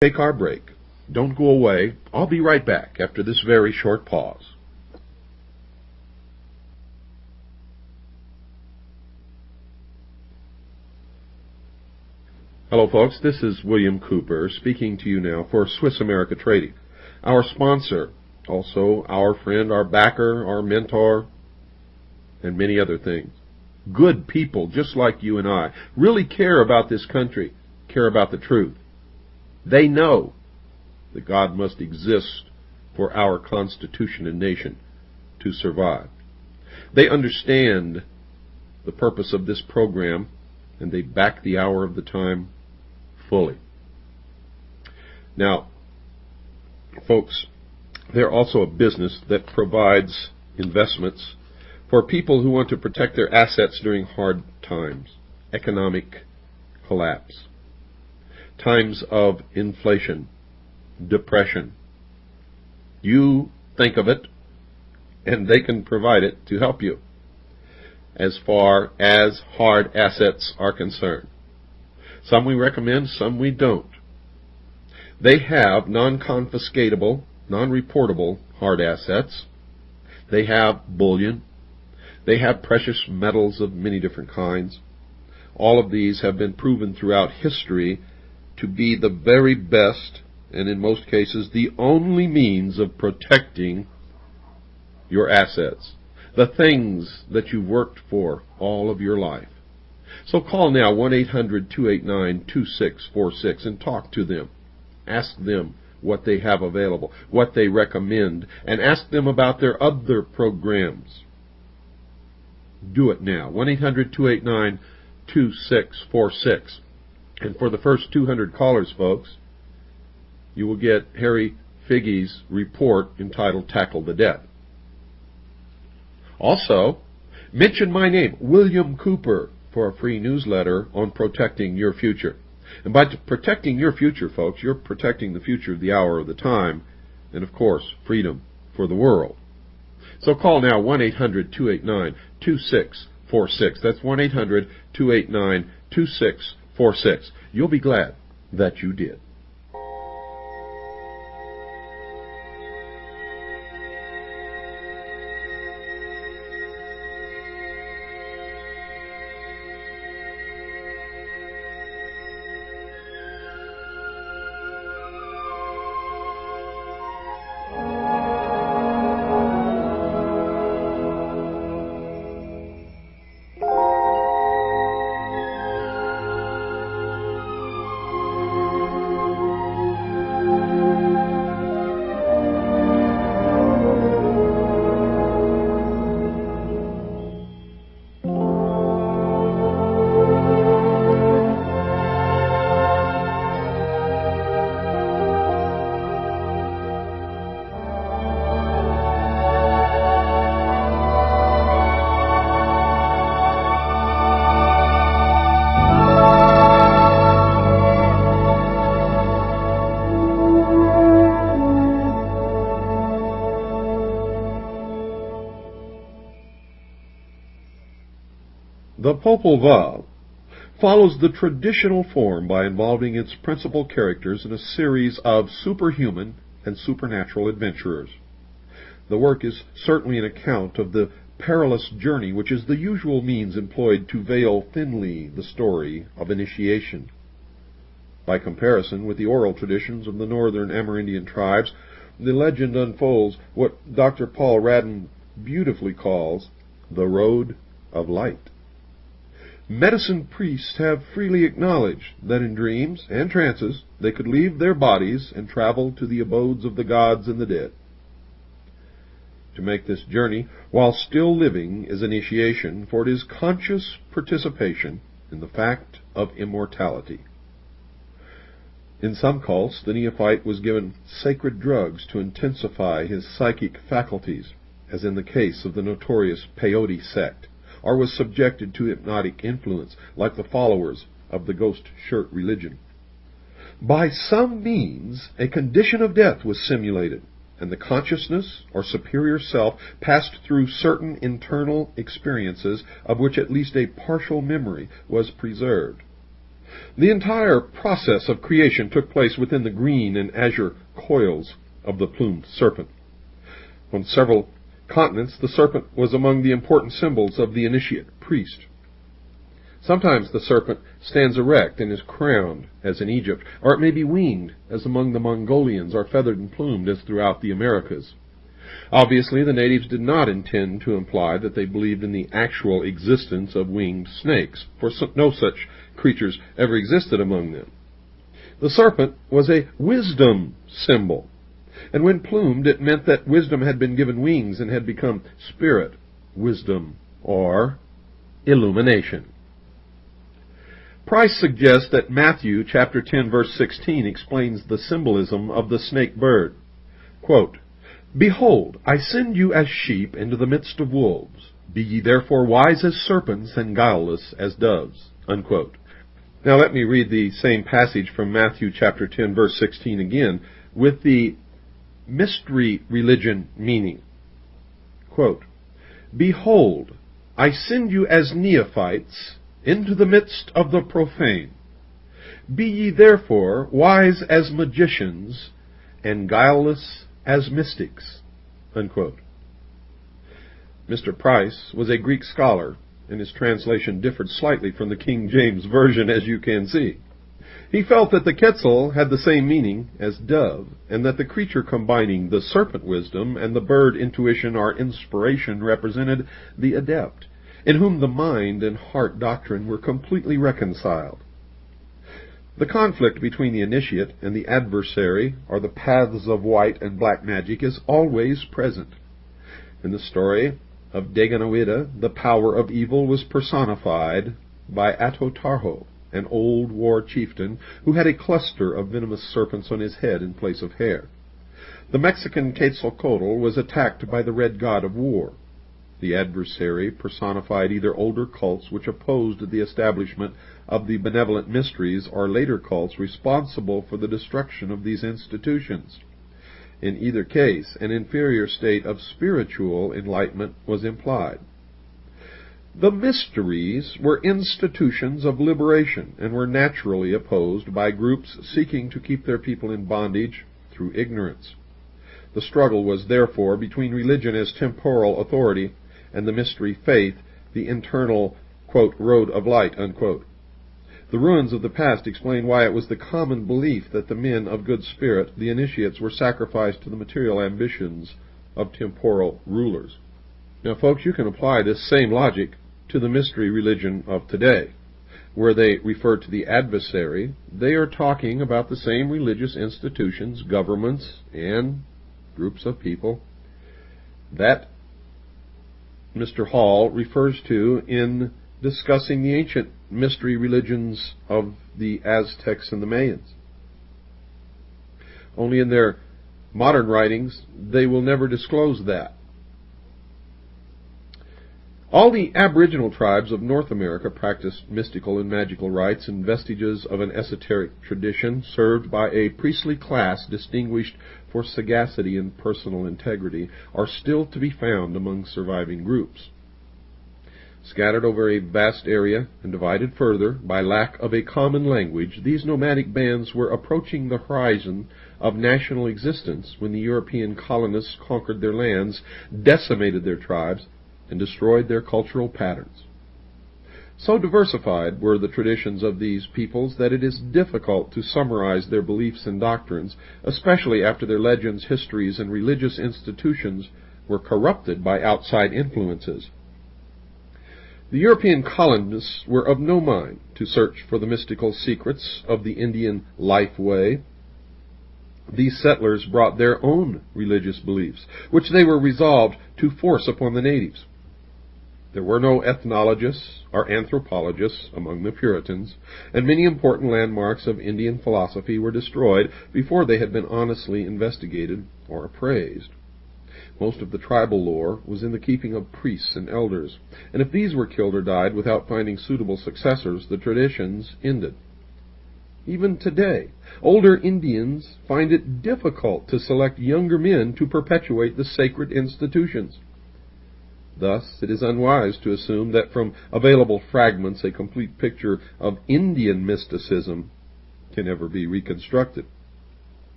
Take our break. Don't go away. I'll be right back after this very short pause. Hello folks, this is William Cooper speaking to you now for Swiss America Trading. Our sponsor, also our friend, our backer, our mentor, and many other things. Good people just like you and I really care about this country, care about the truth. They know that God must exist for our Constitution and nation to survive. They understand the purpose of this program, and they back the hour of the time fully. Now, folks, they're also a business that provides investments for people who want to protect their assets during hard times, economic collapse, times of inflation, depression. You think of it, and they can provide it to help you as far as hard assets are concerned. Some we recommend, some we don't. They have non-confiscatable, non-reportable hard assets. They have bullion. They have precious metals of many different kinds. All of these have been proven throughout history to be the very best, and in most cases the only means of protecting your assets, the things that you've worked for all of your life. So call now 1-800-289-2646 and talk to them. Ask them what they have available, what they recommend, and ask them about their other programs. Do it now. 1-800-289-2646. And for the first 200 callers, folks, you will get Harry Figge's report entitled Tackle the Debt. Also, mention my name, William Cooper, for a free newsletter on protecting your future. And by protecting your future, folks, you're protecting the future of the hour of the time, and of course, freedom for the world. So call now 1-800-289-2646. That's 1-800-289-2646. You'll be glad that you did. The Popol Vuh follows the traditional form by involving its principal characters in a series of superhuman and supernatural adventurers. The work is certainly an account of the perilous journey which is the usual means employed to veil thinly the story of initiation. By comparison with the oral traditions of the northern Amerindian tribes, the legend unfolds what Dr. Paul Radden beautifully calls the Road of Light. Medicine priests have freely acknowledged that in dreams and trances they could leave their bodies and travel to the abodes of the gods and the dead. To make this journey while still living is initiation, for it is conscious participation in the fact of immortality. In some cults, the neophyte was given sacred drugs to intensify his psychic faculties, as in the case of the notorious peyote sect, or was subjected to hypnotic influence, like the followers of the ghost shirt religion. By some means, a condition of death was simulated, and the consciousness or superior self passed through certain internal experiences of which at least a partial memory was preserved. The entire process of creation took place within the green and azure coils of the plumed serpent. On several continents, the serpent was among the important symbols of the initiate priest. Sometimes the serpent stands erect and is crowned, as in Egypt, or it may be winged, as among the Mongolians, or feathered and plumed, as throughout the Americas. Obviously, the natives did not intend to imply that they believed in the actual existence of winged snakes, for no such creatures ever existed among them. The serpent was a wisdom symbol, and when plumed, it meant that wisdom had been given wings and had become spirit, wisdom, or illumination. Price suggests that Matthew chapter 10, verse 16 explains the symbolism of the snake bird. Quote, "Behold, I send you as sheep into the midst of wolves. Be ye therefore wise as serpents and guileless as doves." Unquote. Now let me read the same passage from Matthew chapter 10, verse 16 again, with the mystery religion meaning. Quote, "Behold, I send you as neophytes into the midst of the profane. Be ye therefore wise as magicians and guileless as mystics." Unquote. Mr. Price was a Greek scholar, and his translation differed slightly from the King James Version, as you can see. He felt that the Quetzal had the same meaning as dove, and that the creature combining the serpent wisdom and the bird intuition or inspiration represented the adept, in whom the mind and heart doctrine were completely reconciled. The conflict between the initiate and the adversary, or the paths of white and black magic, is always present. In the story of Daganoweda, the power of evil was personified by Atotarho, an old war chieftain who had a cluster of venomous serpents on his head in place of hair. The Mexican Quetzalcoatl was attacked by the red god of war. The adversary personified either older cults which opposed the establishment of the benevolent mysteries, or later cults responsible for the destruction of these institutions. In either case, an inferior state of spiritual enlightenment was implied. The mysteries were institutions of liberation and were naturally opposed by groups seeking to keep their people in bondage through ignorance. The struggle was therefore between religion as temporal authority and the mystery faith, the internal, quote, road of light, unquote. The ruins of the past explain why it was the common belief that the men of good spirit, the initiates, were sacrificed to the material ambitions of temporal rulers. Now, folks, you can apply this same logic to the mystery religion of today. Where they refer to the adversary, they are talking about the same religious institutions, governments, and groups of people that Mr. Hall refers to in discussing the ancient mystery religions of the Aztecs and the Mayans. Only in their modern writings, they will never disclose that. All the aboriginal tribes of North America practiced mystical and magical rites and vestiges of an esoteric tradition served by a priestly class distinguished for sagacity and personal integrity are still to be found among surviving groups. Scattered over a vast area and divided further by lack of a common language, these nomadic bands were approaching the horizon of national existence when the European colonists conquered their lands, decimated their tribes, and destroyed their cultural patterns. So diversified were the traditions of these peoples that it is difficult to summarize their beliefs and doctrines, especially after their legends, histories, and religious institutions were corrupted by outside influences. The European colonists were of no mind to search for the mystical secrets of the Indian life way. These settlers brought their own religious beliefs, which they were resolved to force upon the natives. There were no ethnologists or anthropologists among the Puritans, and many important landmarks of Indian philosophy were destroyed before they had been honestly investigated or appraised. Most of the tribal lore was in the keeping of priests and elders, and if these were killed or died without finding suitable successors, the traditions ended. Even today, older Indians find it difficult to select younger men to perpetuate the sacred institutions. Thus, it is unwise to assume that from available fragments a complete picture of Indian mysticism can ever be reconstructed.